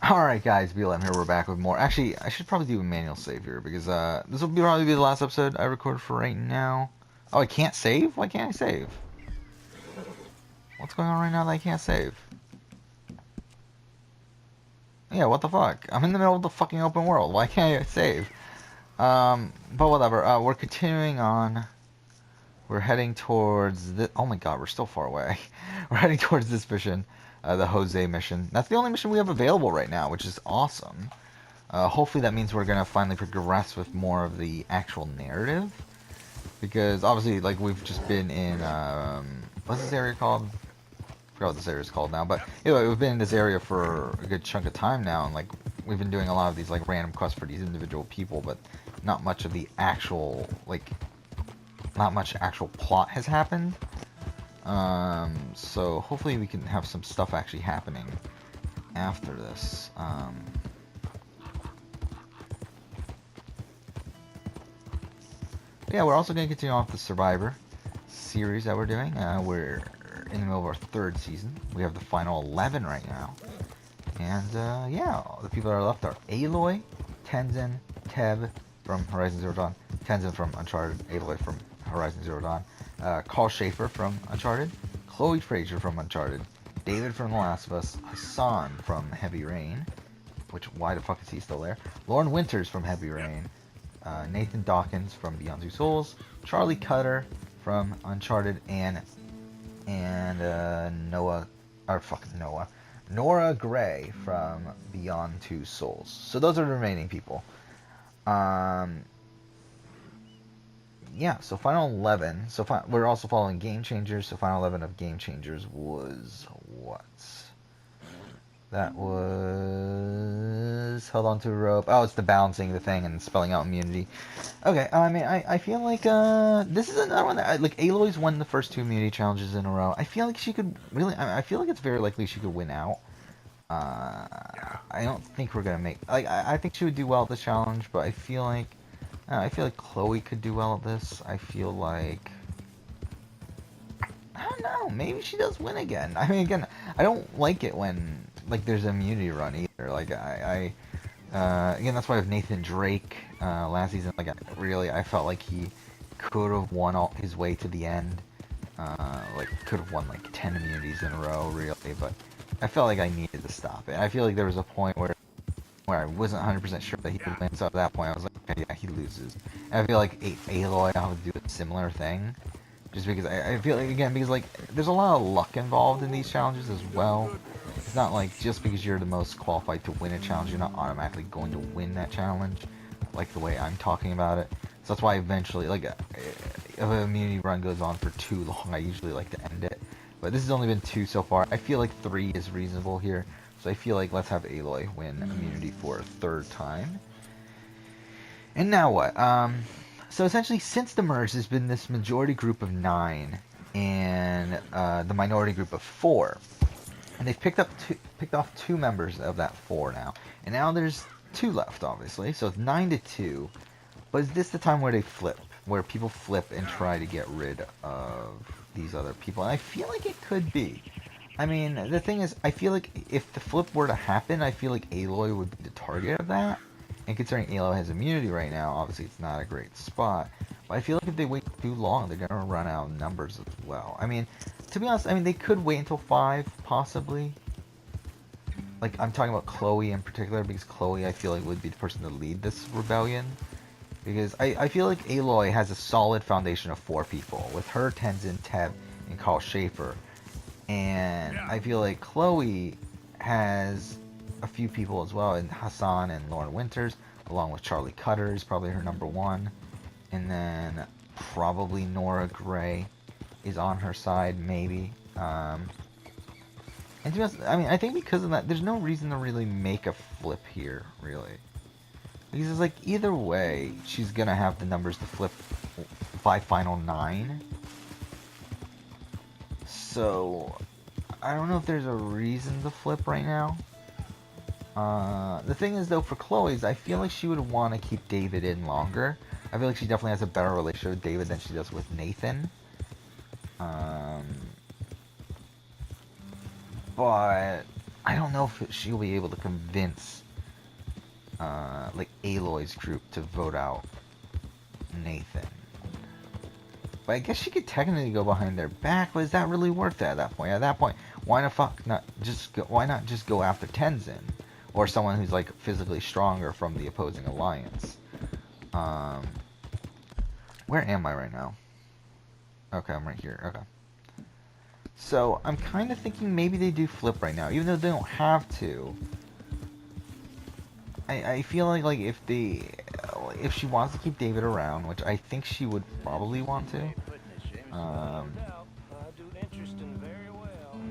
Alright guys, BLM here, we're back with more. Actually, I should probably do a manual save here, because this will probably be the last episode I record for right now. Oh, I can't save? Why can't I save? What's going on right now that I can't save? Yeah, what the fuck? I'm in the middle of the fucking open world, why can't I save? But whatever, we're continuing on. We're heading towards this. Oh my god, we're still far away. We're heading towards this mission, the Jose mission. That's the only mission we have available right now, which is awesome. Hopefully that means we're gonna finally progress with more of the actual narrative, because obviously, like, we've just been in what's this area called? I forgot what this area is called now, but anyway, we've been in this area for a good chunk of time now, and like we've been doing a lot of these like random quests for these individual people, but not much of the actual not much actual plot has happened. So hopefully we can have some stuff actually happening after this. Yeah, we're also going to continue on with the Survivor series that we're doing. We're in the middle of our third season. We have the final 11 right now. And yeah, the people that are left are Aloy, Tenzin, Teb from Horizon Zero Dawn, Tenzin from Uncharted, Aloy from Horizon Zero Dawn, Carl Schaefer from Uncharted, Chloe Fraser from Uncharted, David from The Last of Us, Hassan from Heavy Rain, which, why the fuck is he still there? Lauren Winters from Heavy Rain, Nathan Dawkins from Beyond Two Souls, Charlie Cutter from Uncharted, and Nora Gray from Beyond Two Souls. So those are the remaining people. Yeah, so Final 11. So we're also following Game Changers. So Final 11 of Game Changers was what? That was held onto a rope. Oh, it's the balancing the thing and spelling out immunity. Okay, I mean, I feel like this is another one that like Aloy's won the first two immunity challenges in a row. I feel like she could really. I feel like it's very likely she could win out. I don't think we're gonna make like I think she would do well at this challenge, but I feel like Chloe could do well at this. I feel like I don't know. Maybe she does win again. I mean, again, I don't like it when like there's an immunity run either. Like again, that's why with Nathan Drake last season, like I felt like he could have won all his way to the end. Like could have won like 10 immunities in a row, really. But I felt like I needed to stop it. I feel like there was a point where I wasn't 100% sure that he could win. So at that point, I was like, okay, yeah, he loses. And I feel like Aloy I would do a similar thing. Just because I feel like, again, because like there's a lot of luck involved in these challenges as well. It's not like just because you're the most qualified to win a challenge, you're not automatically going to win that challenge, like the way I'm talking about it. So that's why eventually, like, if an immunity run goes on for too long, I usually like to end it. But this has only been 2 so far. I feel like 3 is reasonable here. So I feel like let's have Aloy win immunity for a 3rd time. And now what? So essentially, since the merge, there's been this majority group of 9 and the minority group of 4, and they've picked off 2 members of that 4 now, and now there's 2 left, obviously. So it's 9 to 2. But is this the time where they flip, where people flip and try to get rid of these other people? And I feel like it could be. I mean, the thing is, I feel like if the flip were to happen, I feel like Aloy would be the target of that. And considering Aloy has immunity right now, obviously it's not a great spot. But I feel like if they wait too long, they're going to run out of numbers as well. I mean, to be honest, I mean, they could wait until 5, possibly. Like, I'm talking about Chloe in particular, because Chloe, I feel like, would be the person to lead this rebellion. Because I feel like Aloy has a solid foundation of 4 people, with her, Tenzin, Teb, and Carl Schaefer. And I feel like Chloe has a few people as well, and Hassan and Lauren Winters, along with Charlie Cutter is probably her number 1. And then probably Nora Gray is on her side, maybe. And to be honest, I mean, I think because of that, there's no reason to really make a flip here, really. Because it's like, either way, she's gonna have the numbers to flip by final 9. So, I don't know if there's a reason to flip right now. The thing is, though, for Chloe's, I feel like she would want to keep David in longer. I feel like she definitely has a better relationship with David than she does with Nathan. But I don't know if she'll be able to convince like Aloy's group to vote out Nathan. But I guess she could technically go behind their back, but is that really worth it at that point? At that point, why not just go after Tenzin? Or someone who's like physically stronger from the opposing alliance. Where am I right now? Okay, I'm right here. Okay. So I'm kind of thinking maybe they do flip right now, even though they don't have to. I feel like if she wants to keep David around, which I think she would probably want to.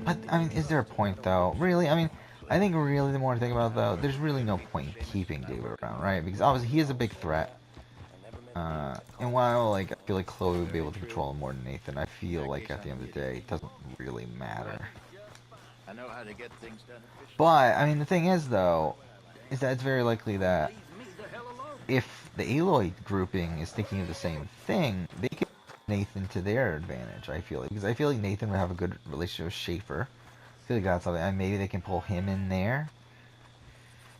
But I mean, is there a point though? Really? I mean, I think really the more I think about it, though, there's really no point in keeping David around, right? Because obviously he is a big threat. And while like I feel like Chloe would be able to control him more than Nathan, I feel like at the end of the day it doesn't really matter. But I mean, the thing is though, is that it's very likely that if the Aloy grouping is thinking of the same thing, they could Nathan to their advantage. I feel like because I feel like Nathan would have a good relationship with Schaefer. I feel like that's something, and maybe they can pull him in there.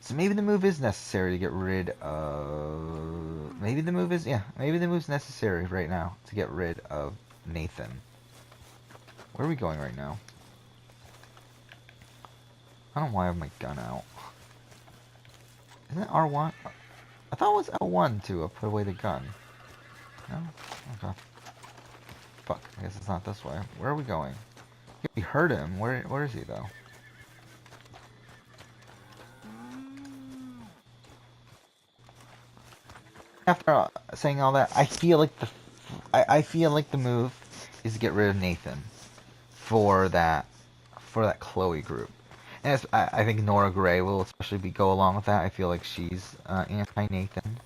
So maybe the move is necessary to get rid of. Maybe the move's necessary right now to get rid of Nathan. Where are we going right now? I don't know why I have my gun out. Isn't it R1? I thought it was L1 to put away the gun. No? Okay. Fuck, I guess it's not this way. Where are we going? We heard him. Where is he though? After saying all that, I feel like the move is to get rid of Nathan for that Chloe group. And I think Nora Gray will especially go along with that. I feel like she's anti-Nathan.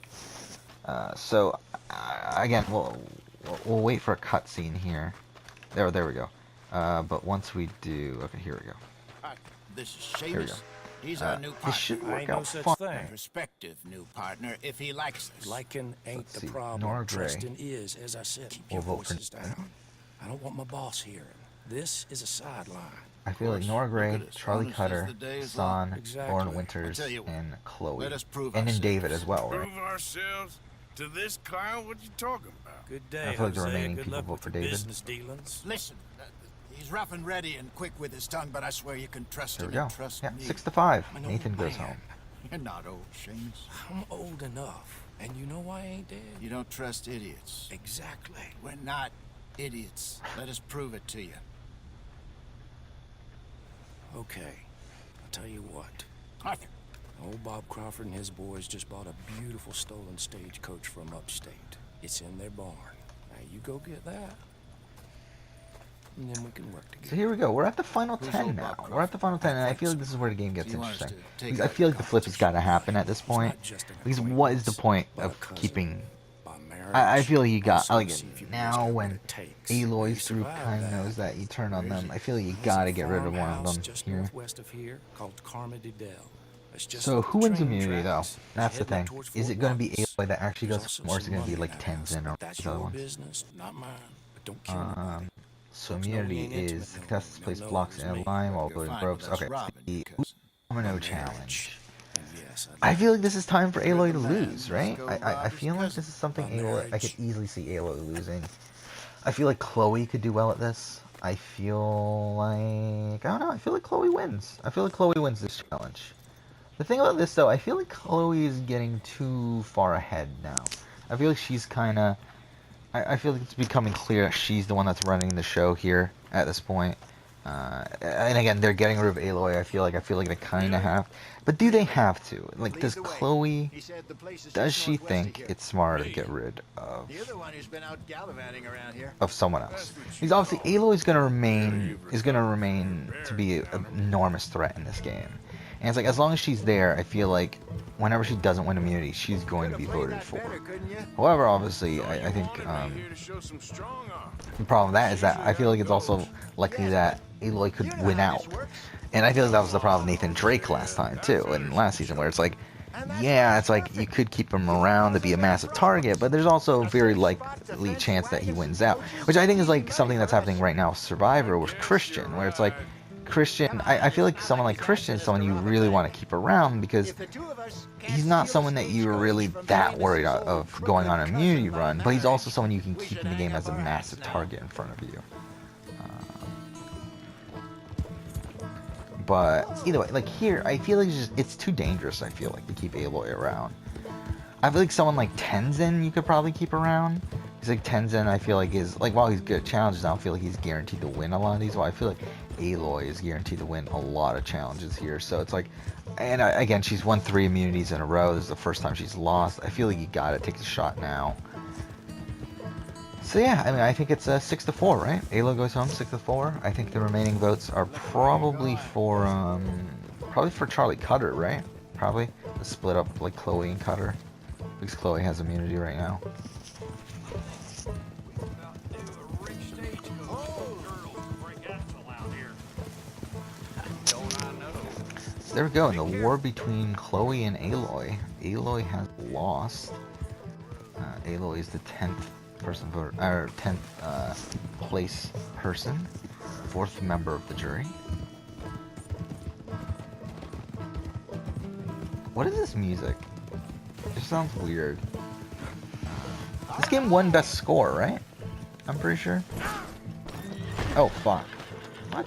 So again, we'll wait for a cutscene here. There we go. But once we do, okay, here we go. This is Seamus. He's our new partner. This should work out fine. Prospective new partner if he likes us. Liking ain't the problem. Nora Gray. Trusting is, as I said. Keep your voices down. I don't want my boss hearing. This is a sideline. I feel like Nora Gray, Charlie Cutter, Son, Lauren Winters, and Chloe. And then David as well, right? Prove ourselves to this clown? What you talking about? Good day, I feel like the Jose. remaining Good people luck vote with for the David. business dealings. Listen, he's rough and ready and quick with his tongue, but I swear you can trust There him we go. and trust Yeah, me. 6-5. I'm an Nathan old goes man. home. You're not old, Seamus. I'm old enough, and you know I ain't dead. You don't trust idiots. Exactly. We're not idiots. Let us prove it to you. Okay, I'll tell you what. Arthur. Old Bob Crawford and his boys just bought a beautiful stolen stagecoach from upstate. It's in their barn. Now you go get that, and then we can work together. So here we go. We're at the final 10 now. We're at the final 10, and I feel like this is where the game gets interesting. Because I feel like the flip has got to happen at this point. Because what is the point of keeping... I feel like you got... Like, now when Aloy's group kind of knows that you turn on them, I feel like you got to get rid of one of them just here. northwest of here, called Carmody-Dell. So who wins immunity though? That's the thing. Is it going to be Aloy that actually goes, or is it going to be like Tenzin or these other ones? Business, not mine. But don't kill me. So immunity is the contestants place blocks in a line while building ropes. Okay, the domino challenge. I feel like this is time for Aloy to lose, right? I feel like this is something Aloy, I could easily see Aloy losing. I feel like Chloe could do well at this. I feel like, I don't know, I feel like Chloe wins. I feel like Chloe wins this challenge. The thing about this though, I feel like Chloe is getting too far ahead now. I feel like she's kind of, I feel like it's becoming clear that she's the one that's running the show here at this point. And again, they're getting rid of Aloy. I feel like they kind of have, but do they have to? Like, does Chloe? Does she think it's smarter to get rid of someone else? Because obviously Aloy is gonna remain to be an enormous threat in this game. And it's like, as long as she's there, I feel like whenever she doesn't win immunity, she's going to be voted for. However, obviously, I think the problem with that is that I feel like it's also likely that Aloy could win out. And I feel like that was the problem with Nathan Drake last time, too, in last season, where it's like, yeah, it's like you could keep him around to be a massive target, but there's also a very likely chance that he wins out. Which I think is like something that's happening right now with Survivor with Christian, where it's like, Christian, I feel like someone like Christian is someone you really want to keep around because he's not someone that you're really that worried of going on an immunity run, but he's also someone you can keep in the game as a massive target in front of you. But either way, like here, I feel like it's too dangerous, I feel like, to keep Aloy around. I feel like someone like Tenzin you could probably keep around. He's like Tenzin, I feel like is like while he's good at challenges, I don't feel like he's guaranteed to win a lot of these. Well, I feel like Aloy is guaranteed to win a lot of challenges here. So it's like, and again, she's won 3 immunities in a row. This is the first time she's lost. I feel like you gotta take the shot now. So yeah, I mean, I think it's 6-4, right? Aloy goes home 6-4. I think the remaining votes are probably for Charlie Cutter, right? Probably the split up like Chloe and Cutter, because Chloe has immunity right now. So there we go, in the war between Chloe and Aloy. Aloy has lost. Aloy is the 10th person voter, or 10th place person, 4th member of the jury. What is this music? It just sounds weird. This game won best score, right? I'm pretty sure. Oh fuck. What?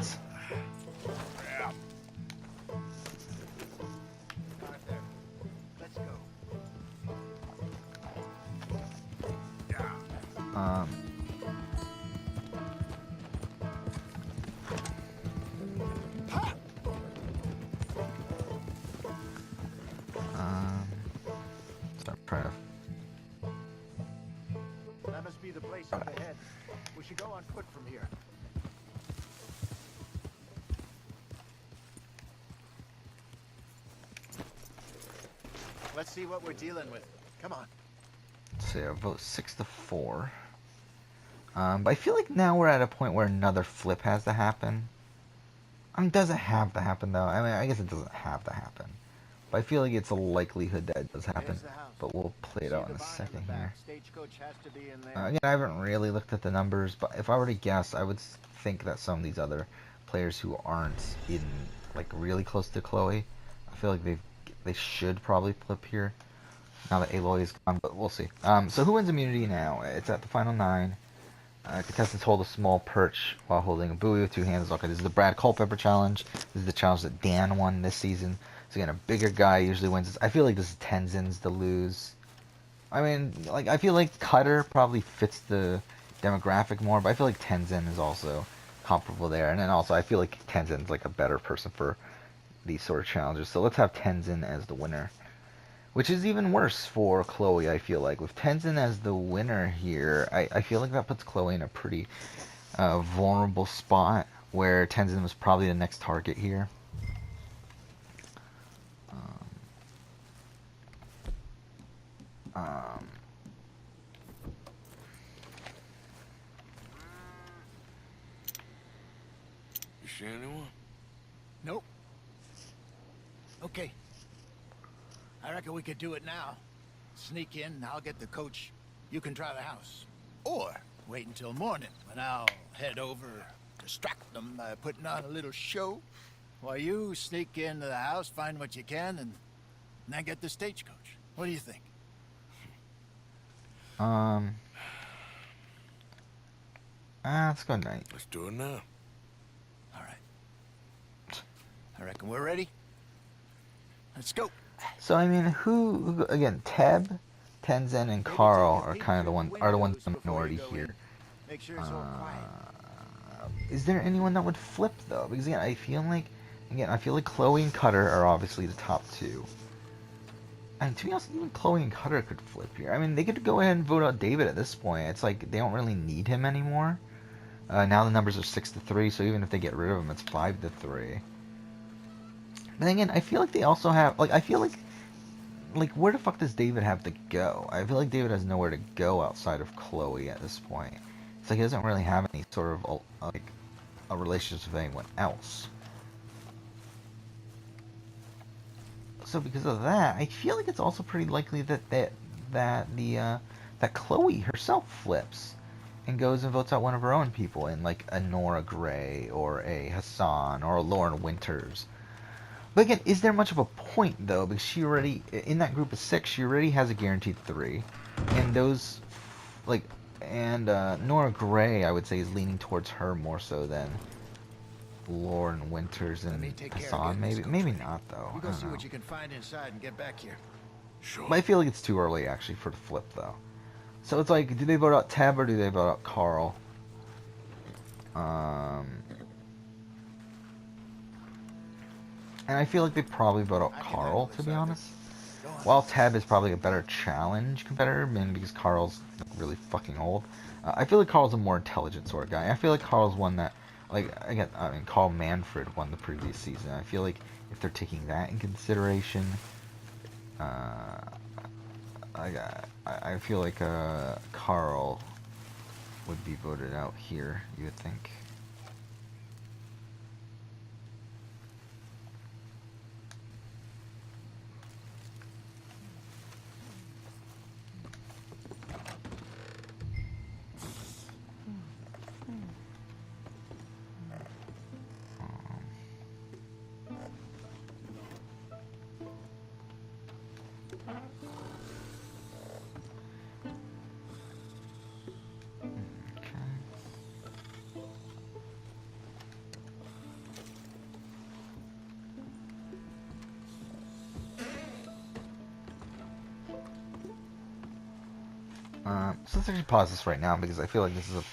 So I'm trying to. That must be the place up ahead. We should go on foot from here. Let's see what we're dealing with. Come on. Let's see, I vote 6-4. But I feel like now we're at a point where another flip has to happen. I mean, does it have to happen though? I mean, I guess it doesn't have to happen. But I feel like it's a likelihood that it does happen. But we'll play it out in a second here. Again, I haven't really looked at the numbers, but if I were to guess, I would think that some of these other players who aren't in like really close to Chloe, I feel like they should probably flip here now that Aloy is gone, but we'll see. So who wins immunity now? It's at the final 9. Contestants hold a small perch while holding a buoy with 2 hands. Okay, this is the Brad Culpepper challenge. This is the challenge that Dan won this season. So again, a bigger guy usually wins this. I feel like this is Tenzin's to lose. I mean, like, I feel like Cutter probably fits the demographic more, but I feel like Tenzin is also comparable there. And then also, I feel like Tenzin's like a better person for these sort of challenges. So let's have Tenzin as the winner. Which is even worse for Chloe, I feel like. With Tenzin as the winner here, I feel like that puts Chloe in a pretty vulnerable spot, where Tenzin was probably the next target here. You see anyone? Nope. Okay. I reckon we could do it now. Sneak in, I'll get the coach. You can try the house. Or wait until morning, when I'll head over, distract them by putting on a little show, while you sneak into the house, find what you can, and then get the stagecoach. What do you think? Let's go night. Let's do it now. All right. I reckon we're ready. Let's go. So I mean, who again? Teb, Tenzin, and Carl are kind of the ones in the minority here. Make sure it's all quiet. Is there anyone that would flip though? Because again, I feel like Chloe and Cutter are obviously the top 2. And to be honest, even Chloe and Cutter could flip here. I mean, they could go ahead and vote out David at this point. It's like they don't really need him anymore. Now the numbers are 6-3, so even if they get rid of him, it's 5-3. But again, I feel like they also have, like, I feel like where the fuck does David have to go? I feel like David has nowhere to go outside of Chloe at this point. It's like he doesn't really have any sort of like a relationship with anyone else. So because of that, I feel like it's also pretty likely that Chloe herself flips. and goes and votes out one of her own people, in like a Nora Gray or a Hassan or a Lauren Winters. But again, is there much of a point though? Because she already, in that group of 6, she already has a guaranteed 3, and those, like, and Nora Gray, I would say, is leaning towards her more so than Lauren Winters and Hassan. Maybe not though. You I go don't see know. what you can find inside and get back here. Sure. But I feel like it's too early actually for the flip though. So it's like, do they vote out Teb or do they vote out Carl? And I feel like they probably vote out Carl, to be honest. While Teb is probably a better challenge competitor, mainly because Carl's really fucking old. I feel like Carl's a more intelligent sort of guy. I feel like Carl's one that, like, again, I mean, Carl Manfred won the previous season. I feel like if they're taking that in consideration, I feel like Carl would be voted out here, you would think. So let's actually pause this right now because I feel like this is a...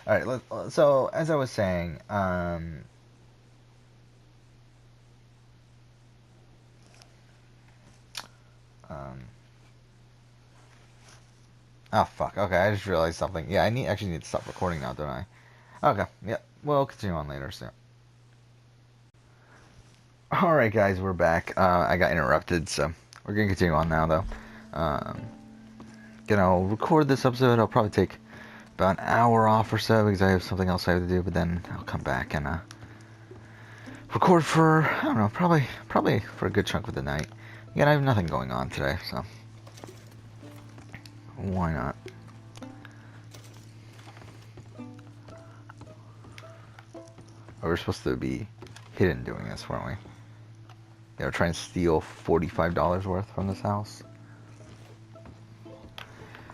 Alright, so as I was saying, oh fuck, okay, I just realized something. Yeah, actually need to stop recording now, don't I? Okay, yeah, we'll continue on later, so... Alright guys, we're back. I got interrupted, so we're gonna continue on now though. Gonna record this episode. I'll probably take about an hour off or so because I have something else I have to do, but then I'll come back and record for, I don't know, probably for a good chunk of the night. Again, I have nothing going on today, so why not? Oh, we're supposed to be hidden doing this, weren't we? Yeah, we're trying to steal $45 worth from this house.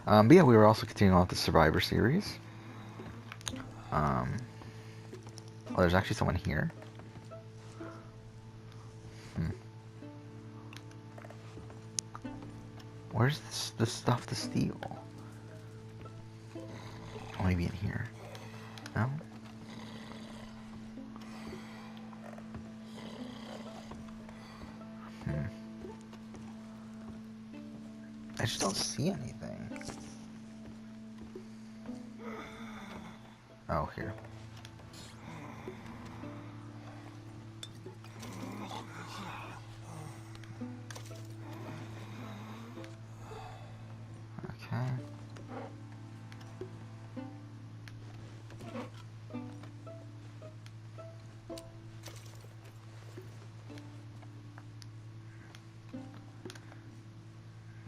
But yeah, we were also continuing on with the Survivor series. Oh, there's actually someone here. Where's the stuff to steal? Oh, maybe in here. No? I just don't see anything. Oh, here. Okay.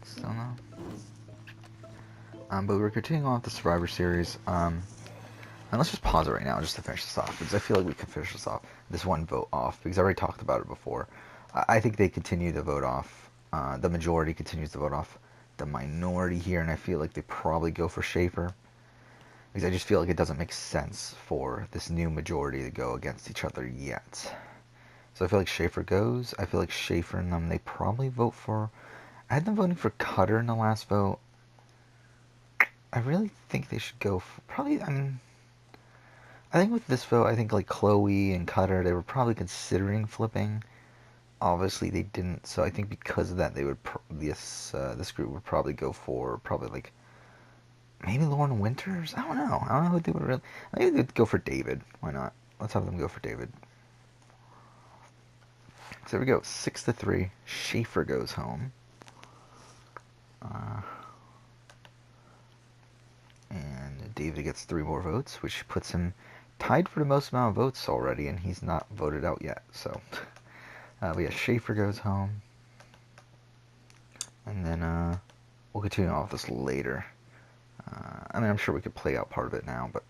Still no. But we're continuing on with the Survivor series. And let's just pause it right now just to finish this off, because I feel like we can finish this off, this one vote off, because I already talked about it before. I think they continue to vote off, the majority continues to vote off the minority here, and I feel like they probably go for Schaefer, because I just feel like it doesn't make sense for this new majority to go against each other yet. So I feel like Schaefer goes. I feel like Schaefer and them, they probably vote for... I had them voting for Cutter in the last vote. I really think they should go for... Probably, I think with this vote, I think like Chloe and Cutter, they were probably considering flipping. Obviously, they didn't, so I think because of that, they would this group would probably go for like maybe Lauren Winters. I don't know who they would really. Maybe they'd go for David. Why not? Let's have them go for David. So there we go, 6-3. Schaefer goes home. And David gets 3 more votes, which puts him tied for the most amount of votes already, and he's not voted out yet. So, but yeah, Schaefer goes home, and then we'll continue on with this later. I mean, I'm sure we could play out part of it now, but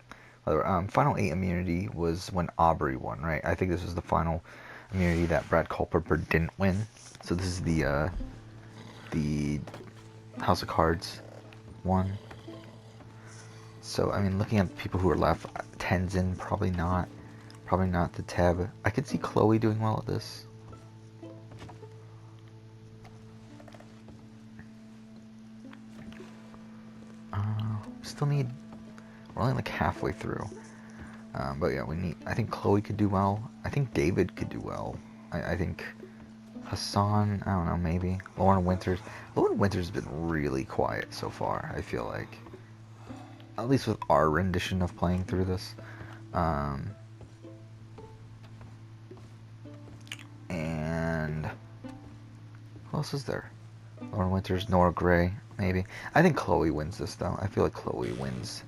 final 8 immunity was when Aubrey won, right? I think this was the final immunity that Brad Culpepper didn't win. So this is the House of Cards one. So, I mean, looking at the people who are left, Tenzin, probably not the Teb. I could see Chloe doing well at this. Still need, we're only like halfway through. But yeah, I think Chloe could do well. I think David could do well. I think Hassan, I don't know, maybe. Lauren Winters has been really quiet so far, I feel like. At least with our rendition of playing through this. And who else is there? Lauren Winters, Nora Gray, maybe. I think Chloe wins this, though. I feel like Chloe wins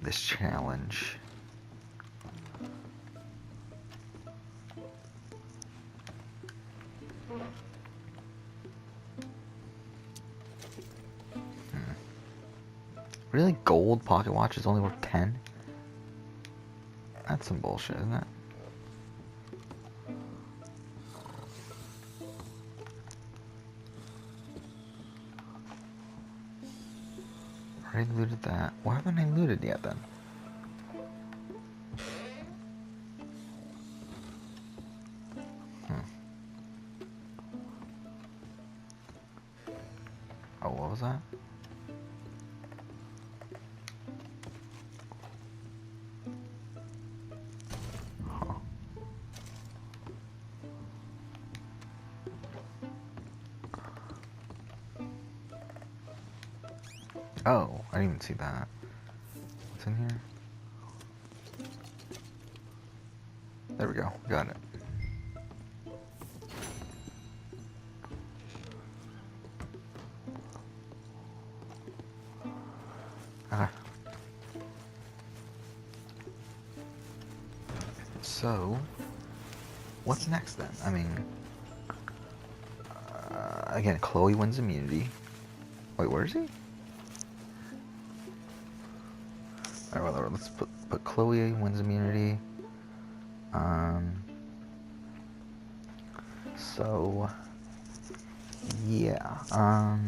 this challenge. Really? Gold pocket watch is only worth 10? That's some bullshit, isn't it? Already looted that. Why haven't I looted yet then? Oh, what was that? Oh, I didn't even see that. What's in here? There we go. Got it. Okay. So, what's next then? I mean, again, Chloe wins immunity. Wait, where is he? Alright, well, let's put Chloe wins immunity. So yeah.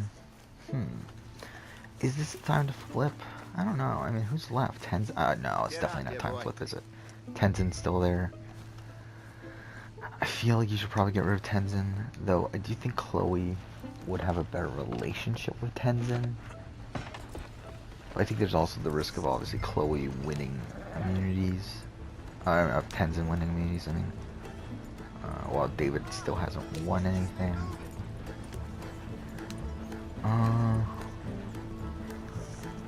Is this time to flip? I don't know. I mean, who's left? No, it's definitely not time to flip, is it? Tenzin's still there. I feel like you should probably get rid of Tenzin, though I do think Chloe would have a better relationship with Tenzin. But I think there's also the risk of obviously Chloe winning immunities. Of Tenzin winning immunities, I mean. While David still hasn't won anything.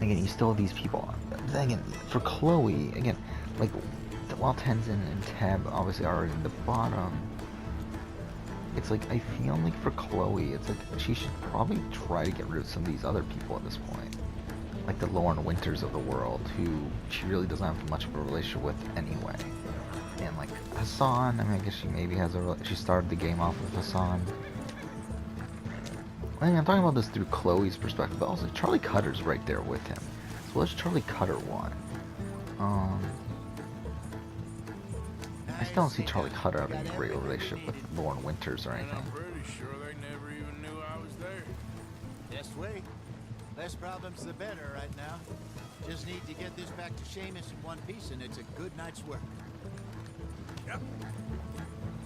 Again, you still have these people. Then again, for Chloe, again, like, while Tenzin and Teb obviously are in the bottom, it's like, I feel like for Chloe, it's like, she should probably try to get rid of some of these other people at this point. Like the Lauren Winters of the world, who she really doesn't have much of a relationship with anyway. And like Hassan, I mean, I guess she maybe has she started the game off with Hassan. I mean, I'm talking about this through Chloe's perspective, but also Charlie Cutter's right there with him. So what does Charlie Cutter want? I still don't see Charlie Cutter having a great relationship with Lauren Winters or anything. I'm pretty sure they never even knew I was there. Just wait. Less problems the better right now. Just need to get this back to Seamus in one piece and it's a good night's work. Yep.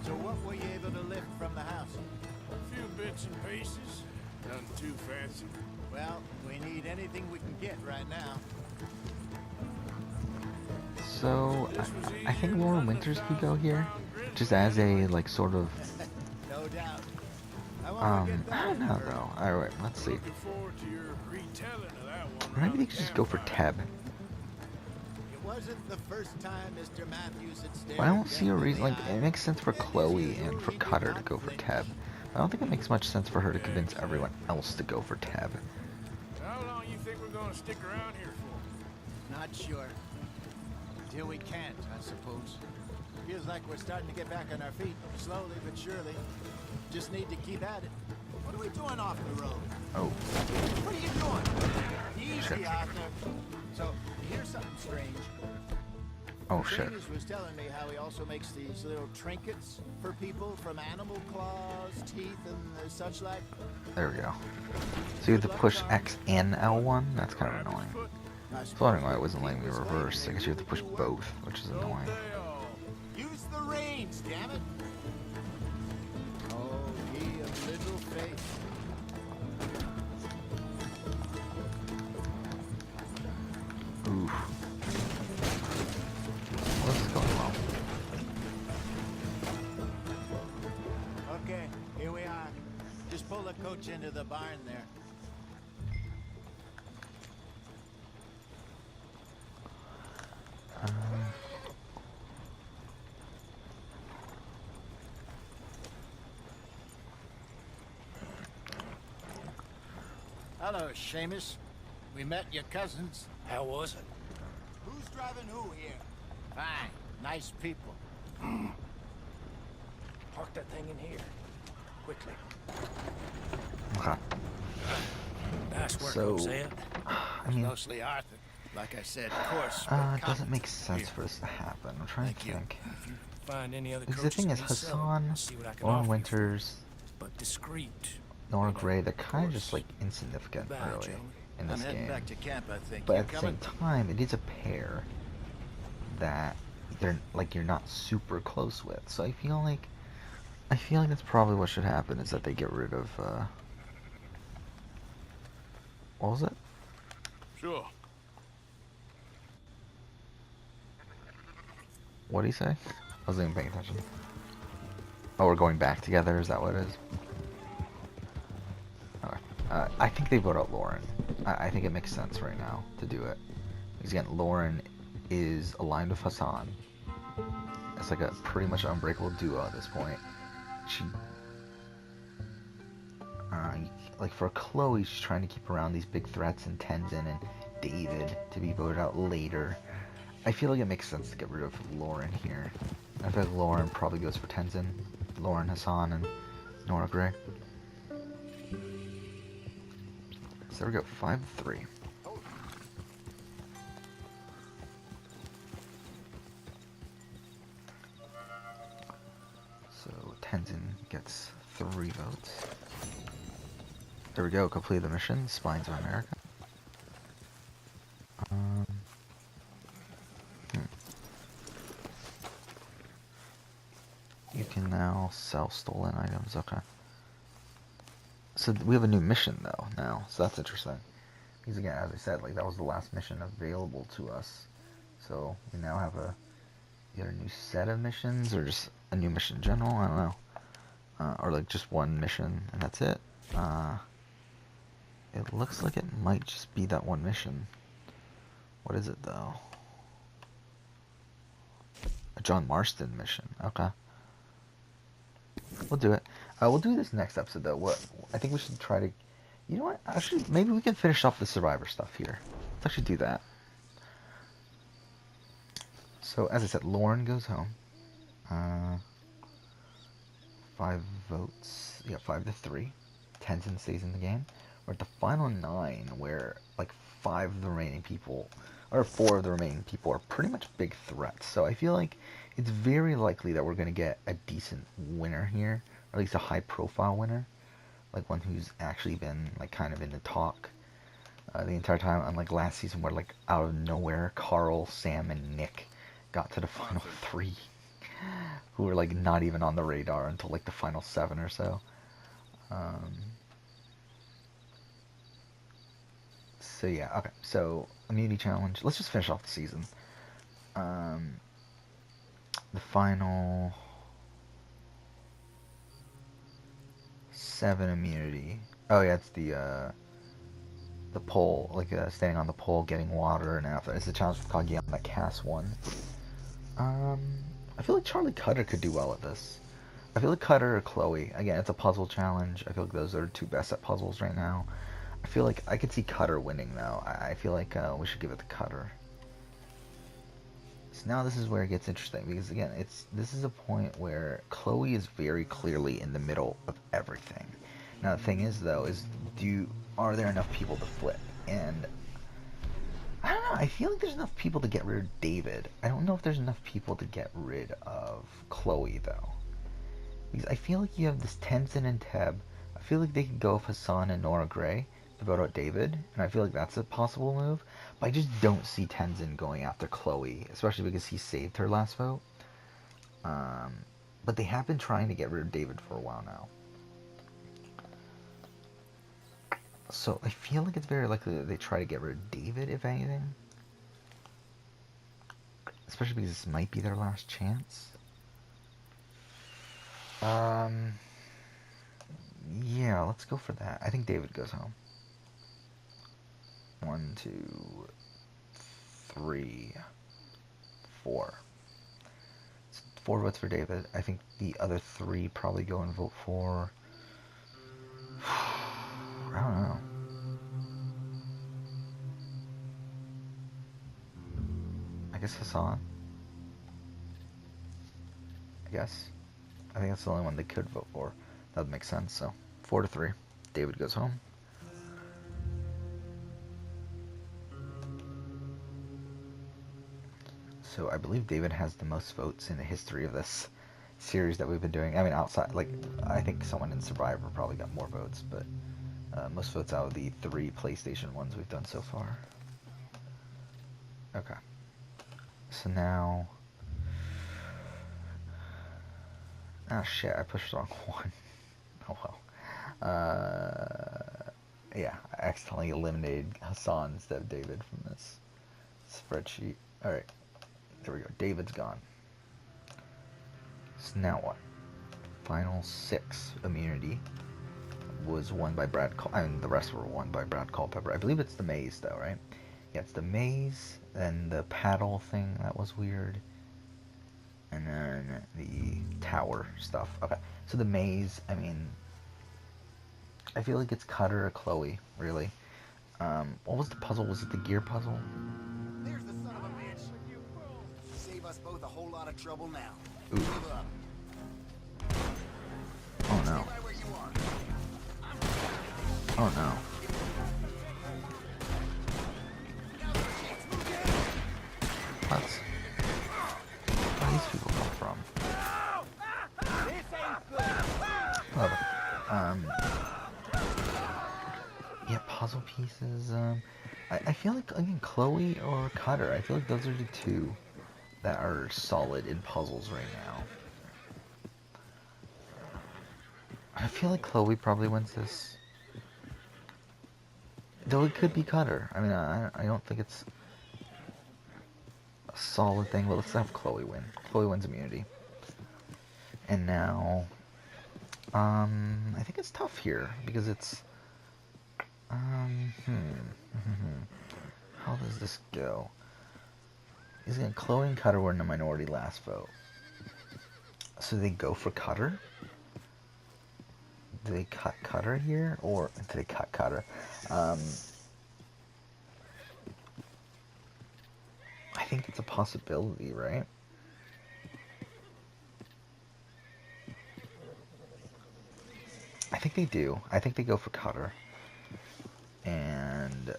So what were you able to lift from the house? A few bits and pieces. Nothing too fancy. Well, we need anything we can get right now. So, I think Lauren Winters could go here, just as a, like, sort of, No doubt. I don't know, though. Alright, let's see. Looking forward to your retelling of that one. Maybe they could just go for Teb. It wasn't the first time Mr. Matthews had stared. But I don't see a reason, like, it makes sense for Chloe and for Cutter to go for Teb. I don't think it makes much sense for her to convince everyone else to go for Teb. How long you think we're gonna stick around here for? Not sure. Until we can't, I suppose. Feels like we're starting to get back on our feet, slowly but surely. Just need to keep at it. What are we doing off the road? Oh, What are you doing? Easy, shit. Arthur. So, here's something strange. Oh, shit. Travis was telling me how he also makes these little trinkets for people from animal claws, teeth, and such like. There we go. So you have to push X and L1? That's kind of annoying. I was wondering why it wasn't letting me reverse. I guess you have to push both, which is annoying. Use the reins, damn it! Oh, ye of little faith. Oof. Well, this is going well. Okay, here we are. Just pull the coach into the barn there. Hello, Seamus. We met your cousins. How was it? Who's driving who here? Fine. Nice people. Park that thing in here. Quickly. Okay. Nice work, So, Hosea. I mean, Mostly Arthur. Like I said, of course. it doesn't make sense for this to happen. I'm trying to think. If you find any other Because the thing is, coaches, please sell 'em. Hassan, I'll see what I can Lauren offer you. Winters, But discreet. Nora You know, Gray, they're kind of course. just like insignificant, Goodbye, really, Joey. in I'm this heading game. back to camp, I think. But You at the same coming? time, it is a pair that you're not super close with. So I feel like that's probably what should happen, is that they get rid of what was it? Sure. What did he say? I wasn't even paying attention. Oh, we're going back together, is that what it is? Okay. I think they vote out Lauren. I think it makes sense right now to do it. Because again, Lauren is aligned with Hassan. It's like a pretty much unbreakable duo at this point. She, like for Chloe, she's trying to keep around these big threats and Tenzin and David to be voted out later. I feel like it makes sense to get rid of Lauren here. I feel like Lauren probably goes for Tenzin, Lauren, Hassan, and Nora Gray. So there we go, 5-3. So Tenzin gets 3 votes. There we go, complete the mission, Spines of America. You can now sell stolen items, okay. So we have a new mission though now, so that's interesting. Because again, as I said, like that was the last mission available to us. So we now have either a new set of missions or just a new mission in general, I don't know. Or like just one mission and that's it. It looks like it might just be that one mission. What is it though? A John Marston mission, okay. We'll do it. We'll do this next episode though. I think we should try to, you know what? Actually, maybe we can finish off the Survivor stuff here. Let's actually do that. So as I said, Lauren goes home. 5 votes. Yeah, 5-3. Tenzin stays in the game. We're at the final 9, where like 5 of the remaining people, or 4 of the remaining people, are pretty much big threats. So I feel like it's very likely that we're going to get a decent winner here, or at least a high-profile winner, like one who's actually been like kind of in the talk the entire time. Unlike last season, where like out of nowhere, Carl, Sam, and Nick got to the final 3, who were like not even on the radar until like the final 7 or so. So yeah, okay. So immunity challenge. Let's just finish off the season. The final 7 immunity. Oh yeah, it's the pole, like standing on the pole, getting water, and after it's the challenge for Kageyama that cast one. I feel like Charlie Cutter could do well at this. I feel like Cutter or Chloe. Again, it's a puzzle challenge. I feel like those are the 2 best at puzzles right now. I feel like I could see Cutter winning though. I feel like we should give it to Cutter. So now this is where it gets interesting, because again, this is a point where Chloe is very clearly in the middle of everything. Now the thing is though, is are there enough people to flip? And I don't know, I feel like there's enough people to get rid of David. I don't know if there's enough people to get rid of Chloe, though. Because I feel like you have this Tenzin and Teb. I feel like they could go with Hassan and Nora Gray to vote out David, and I feel like that's a possible move. But I just don't see Tenzin going after Chloe, especially because he saved her last vote. But they have been trying to get rid of David for a while now. So I feel like it's very likely that they try to get rid of David, if anything. Especially because this might be their last chance. Yeah, let's go for that. I think David goes home. 1, 2, 3, 4. So 4 votes for David. I think the other 3 probably go and vote for... I don't know. I guess Hassan. I guess. I think that's the only one they could vote for. That would make sense, so 4-3. David goes home. So I believe David has the most votes in the history of this series that we've been doing. I mean, outside, like, I think someone in Survivor probably got more votes, but most votes out of the 3 PlayStation ones we've done so far. Okay. So now... Ah, shit, I pushed the wrong one. Oh well. Yeah, I accidentally eliminated Hassan instead of David from this spreadsheet. Alright, there we go. David's gone. So now what? Final 6 immunity was won by Brad I mean, the rest were won by Brad Culpepper. I believe it's the maze, though, right? Yeah, it's the maze, then the paddle thing, that was weird. And then the tower stuff. Okay, so the maze, I mean, I feel like it's Cutter or Chloe, really. What was the puzzle? Was it the gear puzzle? There's the son of a bitch. Save us both a whole lot of trouble now. Ooh. Give up. Oh no. Stay right where you are. Oh no. What? Where do these people come from? Oh, yeah, puzzle pieces. I feel like, again, Chloe or Cutter. I feel like those are the 2 that are solid in puzzles right now. I feel like Chloe probably wins this. Though it could be Cutter. I mean, I don't think it's a solid thing, but let's have Chloe win. Chloe wins immunity. And now, I think it's tough here, because it's, how does this go? Is it Chloe and Cutter were in the minority last vote? So they go for Cutter? Do they cut Cutter here? Or do they cut Cutter? I think it's a possibility, right? I think they do. I think they go for Cutter. And...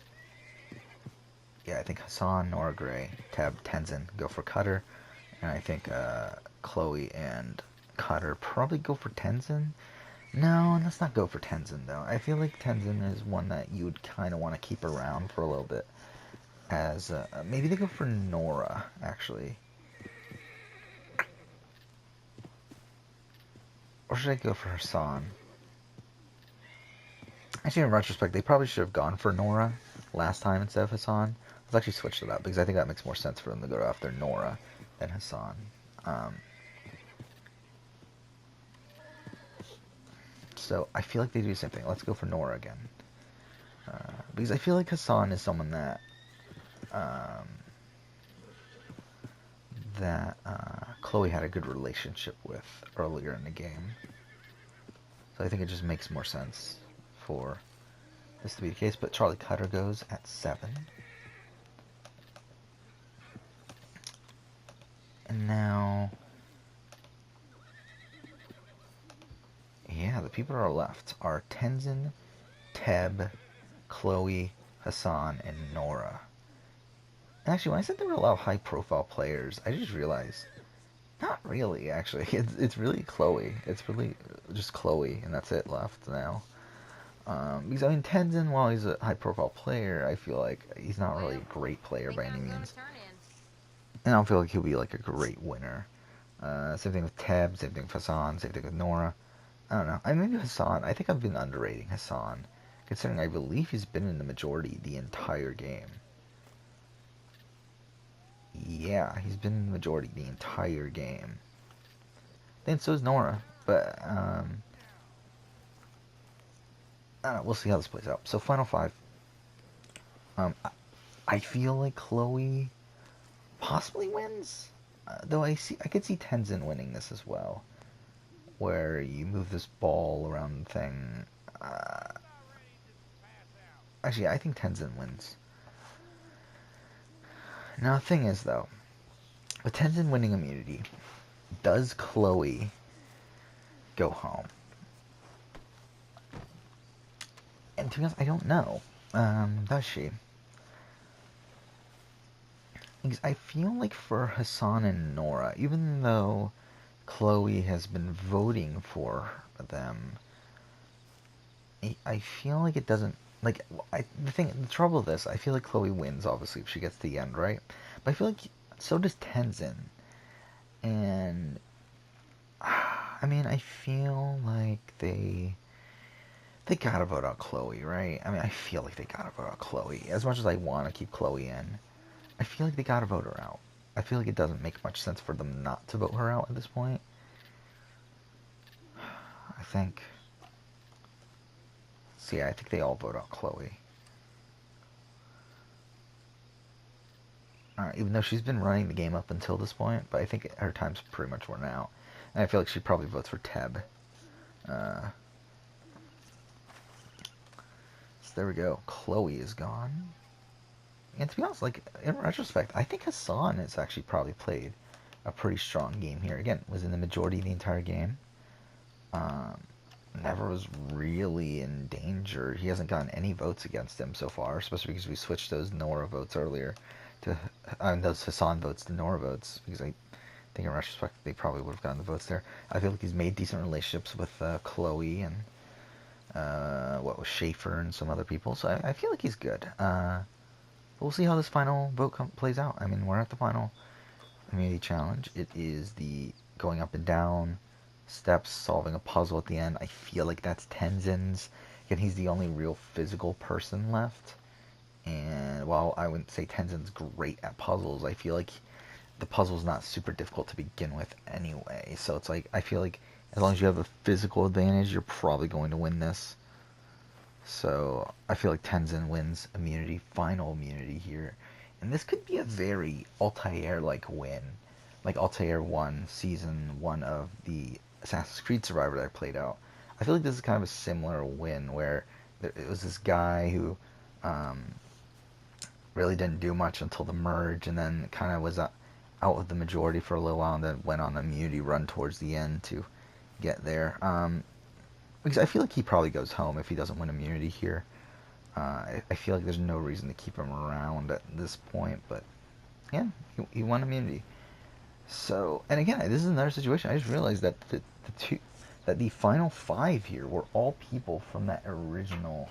yeah, I think Hassan, Nora Gray, Tab, Tenzin go for Cutter. And I think Chloe and Cutter probably go for Tenzin. No, let's not go for Tenzin, though. I feel like Tenzin is one that you would kind of want to keep around for a little bit. As, maybe they go for Nora, actually. Or should I go for Hassan? Actually, in retrospect, they probably should have gone for Nora last time instead of Hassan. Let's actually switch it up, because I think that makes more sense for them to go after Nora than Hassan. So I feel like they do the same thing. Let's go for Nora again. Because I feel like Hassan is someone that Chloe had a good relationship with earlier in the game. So I think it just makes more sense for this to be the case. But Charlie Cutter goes at 7. And now... yeah, the people that are left are Tenzin, Teb, Chloe, Hassan, and Nora. And actually, when I said there were a lot of high-profile players, I just realized not really. Actually, it's really Chloe. It's really just Chloe, and that's it left now. Because I mean, Tenzin, while he's a high-profile player, I feel like he's not really a great player by any means. And I don't feel like he'll be like a great winner. Same thing with Teb, same thing with Hassan, same thing with Nora. I don't know. I mean, maybe Hassan. I think I've been underrating Hassan, considering I believe he's been in the majority the entire game. Yeah, he's been in the majority the entire game. Then so is Nora, but I don't know. We'll see how this plays out. So final five. I feel like Chloe possibly wins, though I could see Tenzin winning this as well, where you move this ball around thing. Actually, I think Tenzin wins. Now the thing is though, with Tenzin winning immunity, does Chloe go home? And to be honest, I don't know. Does she? Because I feel like for Hassan and Nora, even though Chloe has been voting for them, I feel like it doesn't. Like, the trouble with this, I feel like Chloe wins, obviously, if she gets to the end, right? But I feel like so does Tenzin. And, I mean, I feel like they gotta vote out Chloe, right? I mean, I feel like they gotta vote out Chloe. As much as I want to keep Chloe in, I feel like they gotta vote her out. I feel like it doesn't make much sense for them not to vote her out at this point. I think. So yeah, I think they all vote out Chloe. Even though she's been running the game up until this point, but I think her time's pretty much run out. And I feel like she probably votes for Teb. So there we go. Chloe is gone. And to be honest, like, in retrospect, I think Hassan has actually probably played a pretty strong game here. Again, was in the majority of the entire game. Never was really in danger. He hasn't gotten any votes against him so far, especially because we switched those Nora votes earlier to those Hassan votes to Nora votes, because I think in retrospect they probably would have gotten the votes there. I feel like he's made decent relationships with Chloe and what was Schaefer and some other people, so I feel like he's good. We'll see how this final vote plays out. I mean, we're at the final immunity challenge. It is the going up and down steps, solving a puzzle at the end. I feel like that's Tenzin's. Again, he's the only real physical person left. And while I wouldn't say Tenzin's great at puzzles, I feel like the puzzle's not super difficult to begin with anyway. So it's like, I feel like as long as you have a physical advantage, you're probably going to win this. So I feel like Tenzin wins immunity, final immunity here. And this could be a very Altair-like win. Like Altair won Season 1 of the Assassin's Creed Survivor that I played out. I feel like this is kind of a similar win where it was this guy who really didn't do much until the merge, and then kind of was out of the majority for a little while, and then went on an immunity run towards the end to get there. Because I feel like he probably goes home if he doesn't win immunity here. I feel like there's no reason to keep him around at this point, but yeah, he won immunity. So, and again, this is another situation. I just realized that the final five here were all people from that original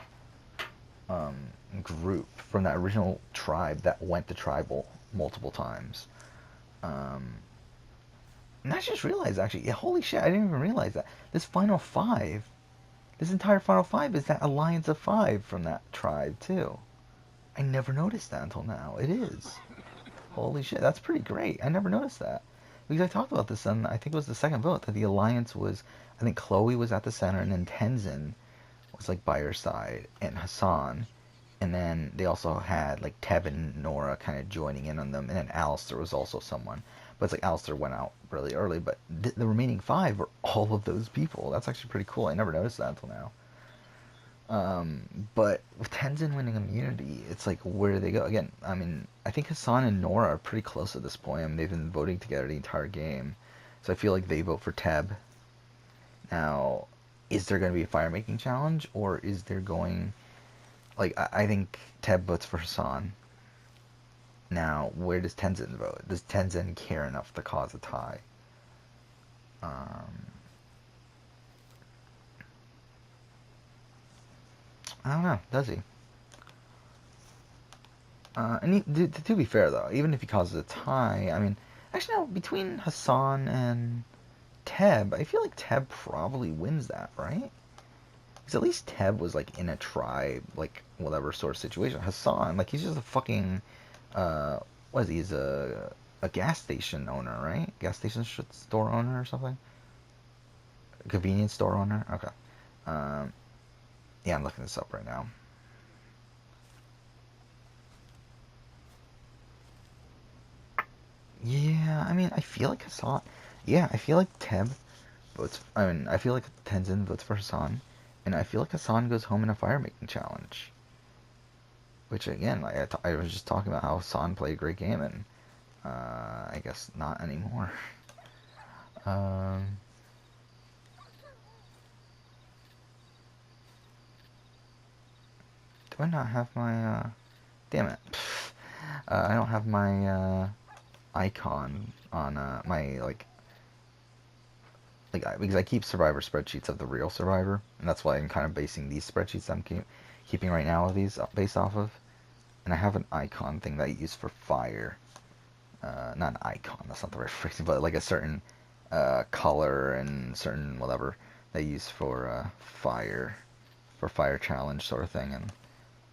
group, from that original tribe that went to tribal multiple times. And I just realized, actually, yeah, holy shit, I didn't even realize that. This entire final five is that alliance of five from that tribe, too. I never noticed that until now. It is. Holy shit, that's pretty great. I never noticed that. Because I talked about this, and I think it was the second vote, that the alliance was, I think Chloe was at the center, and then Tenzin was, like, by her side, and Hassan. And then they also had, like, Teb and Nora kind of joining in on them, and then Alistair was also someone. But it's like Alistair went out really early, but the remaining five were all of those people. That's actually pretty cool. I never noticed that until now. But with Tenzin winning immunity, it's like, where do they go? Again, I mean, I think Hassan and Nora are pretty close at this point. I mean, they've been voting together the entire game. So I feel like they vote for Teb. Now, is there going to be a fire-making challenge? Or is there going... like I think Teb votes for Hassan. Now, where does Tenzin vote? Does Tenzin care enough to cause a tie? I don't know. Does he? And to be fair though, even if he causes a tie, I mean, actually no. Between Hassan and Teb, I feel like Teb probably wins that, right? Because at least Teb was like in a tribe, like whatever sort of situation. Hassan, like he's just a fucking, what is he? He's a gas station owner, right? Gas station store owner or something. Convenience store owner. Okay. Um, yeah, I'm looking this up right now. Yeah, I mean, I feel like Hassan. Yeah, I feel like Teb votes. I mean, I feel like Tenzin votes for Hassan, and I feel like Hassan goes home in a fire making challenge. Which again, like I was just talking about how Hassan played a great game, and I guess not anymore. Um, do I not have my? Damn it! I don't have my icon on my because I keep Survivor spreadsheets of the real Survivor, and that's why I'm kind of basing these spreadsheets I'm keeping right now of these based off of. And I have an icon thing that I use for fire. Not an icon, that's not the right phrase, but like a certain color and certain whatever they use for fire challenge sort of thing. And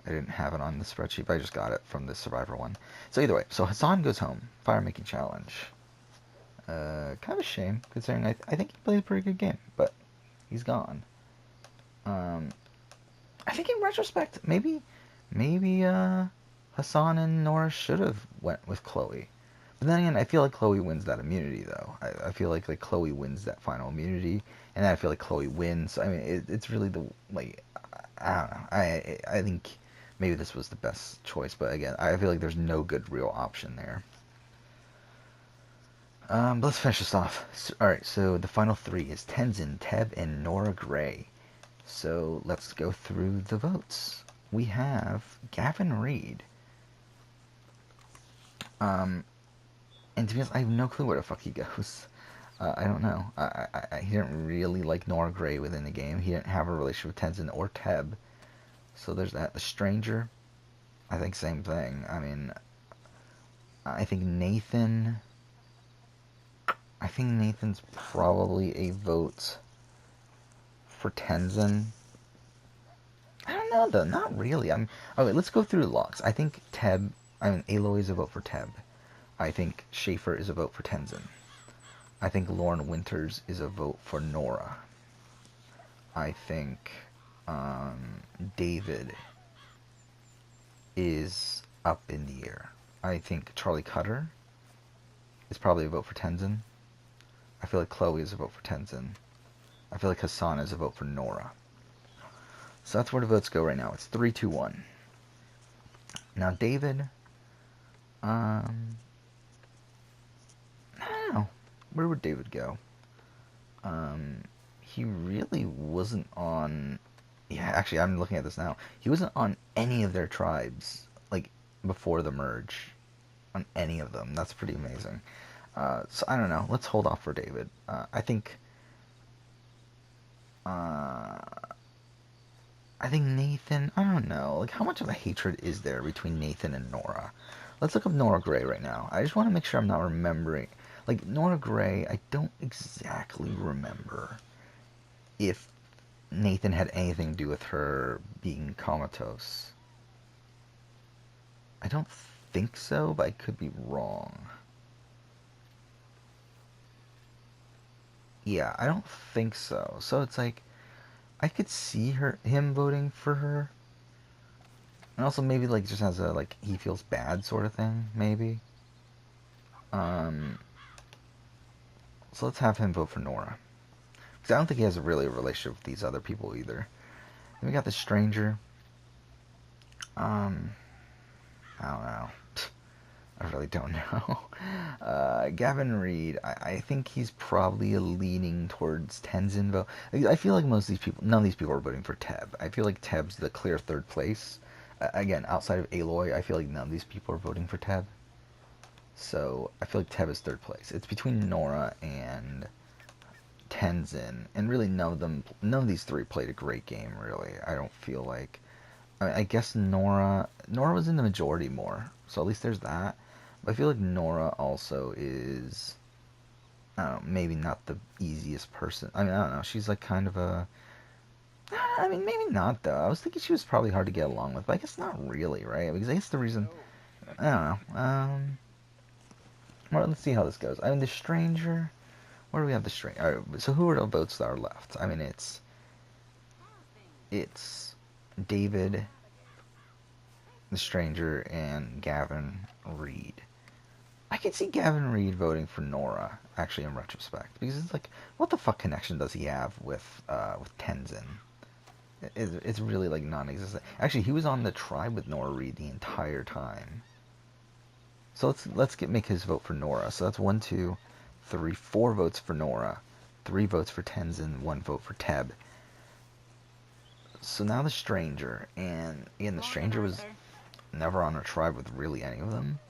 I didn't have it on the spreadsheet, but I just got it from the Survivor one. So either way, so Hassan goes home, fire making challenge. Kind of a shame, considering I think he played a pretty good game, but he's gone. I think in retrospect, maybe Hassan and Nora should have went with Chloe. But then again, I feel like Chloe wins that immunity, though. I feel like Chloe wins that final immunity, and then I feel like Chloe wins. I mean, it's really the like I don't know. I think maybe this was the best choice, but again, I feel like there's no good real option there. But let's finish this off. Alright, so the final three is Tenzin, Teb, and Nora Gray. So let's go through the votes. We have Gavin Reed. And to be honest, I have no clue where the fuck he goes. I don't know. He didn't really like Nora Gray within the game. He didn't have a relationship with Tenzin or Teb. So there's that. The Stranger, I think same thing. I mean, I think Nathan's probably a vote for Tenzin. I don't know though, not really. Okay, let's go through the logs. I think Aloy is a vote for Teb. I think Schaefer is a vote for Tenzin. I think Lauren Winters is a vote for Nora. I think David is up in the air. I think Charlie Cutter is probably a vote for Tenzin. I feel like Chloe is a vote for Tenzin. I feel like Hassan is a vote for Nora. So that's where the votes go right now. It's 3-2-1. Now David, I don't know. Where would David go? He really wasn't on. Yeah, actually, I'm looking at this now. He wasn't on any of their tribes, like, before the merge. On any of them. That's pretty amazing. So, I don't know. Let's hold off for David. I think Nathan, I don't know. Like, how much of a hatred is there between Nathan and Nora? Let's look up Nora Gray right now. I just want to make sure I'm not remembering. Like, Nora Gray, I don't exactly remember if Nathan had anything to do with her being comatose. I don't think so, but I could be wrong. Yeah, I don't think so. So it's like, I could see him voting for her. And also maybe like just as a like he feels bad sort of thing, maybe. So let's have him vote for Nora. Because I don't think he has really a relationship with these other people either. Then we got the Stranger. I don't know. I really don't know. Gavin Reed, I think he's probably leaning towards Tenzin vote. I feel like most of these people, none of these people are voting for Teb. I feel like Teb's the clear third place. Again, outside of Aloy, I feel like none of these people are voting for Teb. So I feel like Teb is third place. It's between Nora and Tenzin, and really none of these three played a great game. Really, I don't feel like. I guess Nora was in the majority more, so at least there's that. But I feel like Nora also is, I don't know, maybe not the easiest person. I mean, I don't know. She's like kind of a. I mean, maybe not though. I was thinking she was probably hard to get along with, but I guess not really, right? Because I guess the reason. I don't know. Well, let's see how this goes. I mean, the stranger. Where do we have the stranger? All right, so who are the votes that are left? I mean, it's David, the stranger, and Gavin Reed. I can see Gavin Reed voting for Nora, actually, in retrospect, because it's like, what the fuck connection does he have with Tenzin? It's really like non-existent. Actually, he was on the tribe with Nora Reed the entire time. So let's make his vote for Nora. So that's 1, 2, 3, 4 votes for Nora, 3 votes for Tenzin, 1 vote for Teb. So now the stranger, and again, the stranger was never on a tribe with really any of them.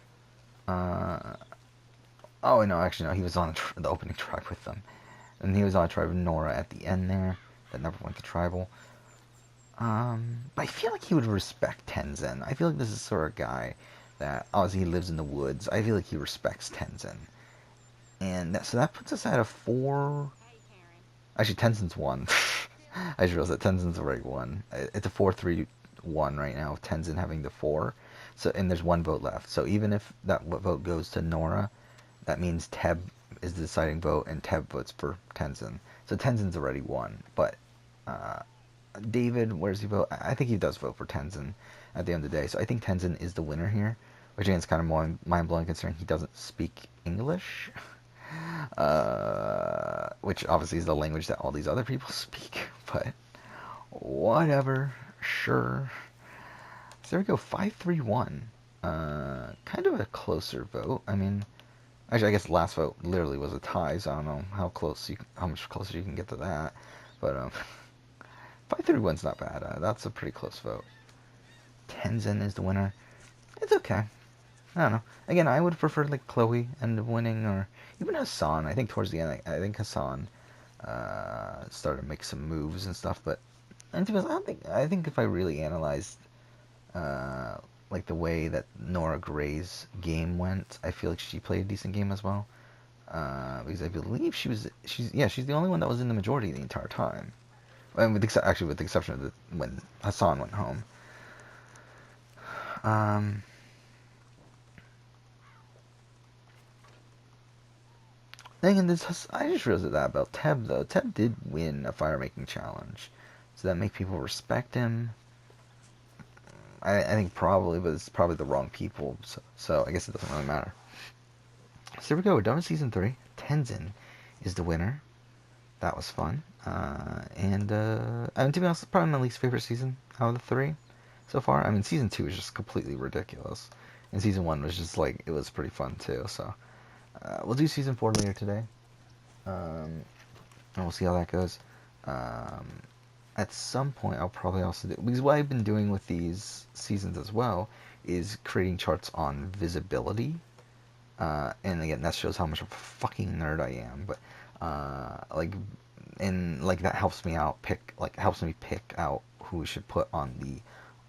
Oh no, actually no, he was on the opening tribe with them, and he was on a tribe with Nora at the end there that never went to tribal. But I feel like he would respect Tenzin. I feel like this is sort of guy that obviously he lives in the woods. I feel like he respects Tenzin, and so that puts us at a 4. Actually, Tenzin's 1. I just realized that Tenzin's already 1. It's a 4-3-1 right now, with Tenzin having the 4. So, and there's 1 vote left. So even if that vote goes to Nora, that means Teb is the deciding vote, and Teb votes for Tenzin. So Tenzin's already 1. But David, where does he vote? I think he does vote for Tenzin at the end of the day. So I think Tenzin is the winner here, which again is kind of mind-blowing considering he doesn't speak English. Which obviously is the language that all these other people speak, but whatever, sure. So there we go, 5-3-1. Kind of a closer vote. I mean, actually, I guess the last vote literally was a tie, so I don't know how much closer you can get to that. But 5-3-1's not bad. That's a pretty close vote. Tenzin is the winner. It's okay. I don't know. Again, I would have preferred like Chloe ended up winning, or even Hassan. I think towards the end, I think Hassan started to make some moves and stuff. But and to be honest, I think if I really analyzed like the way that Nora Gray's game went, I feel like she played a decent game as well. Because I believe she's the only one that was in the majority the entire time. And with the exception of when Hassan went home. And this, I just realized that about Teb though. Teb did win a fire making challenge, so that make people respect him. I think probably, but it's probably the wrong people. So I guess it doesn't really matter. So there we go. We're done with season 3. Tenzin is the winner. That was fun. And I mean, to be honest, it's probably my least favorite season out of the 3 so far. I mean, season 2 is just completely ridiculous, and season 1 was just like, it was pretty fun too. So we'll do season 4 later today, and we'll see how that goes. At some point, I'll probably also do, because what I've been doing with these seasons as well is creating charts on visibility. And again, that shows how much of a fucking nerd I am. But that helps me pick out who we should put on the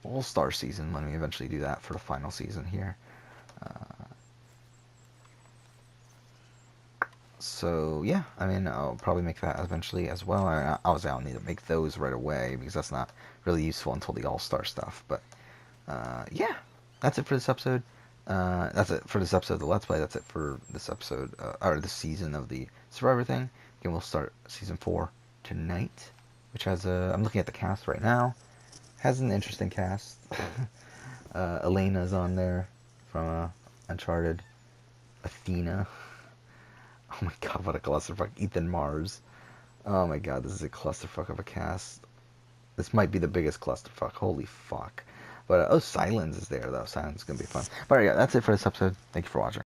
All-Star season when we eventually do that for the final season here. So yeah, I mean, I'll probably make that eventually as well. Obviously, I'll need to make those right away because that's not really useful until the All-Star stuff. But yeah, that's it for this episode. That's it for this episode of the Let's Play. That's it for this episode, or the season of the Survivor thing. Again, we'll start season 4 tonight, which has I'm looking at the cast right now. Has an interesting cast. Elena's on there from Uncharted. Athena. Oh my god, what a clusterfuck. Ethan Mars. Oh my god, this is a clusterfuck of a cast. This might be the biggest clusterfuck. Holy fuck. But, Silence is there, though. Silence is going to be fun. But yeah, that's it for this episode. Thank you for watching.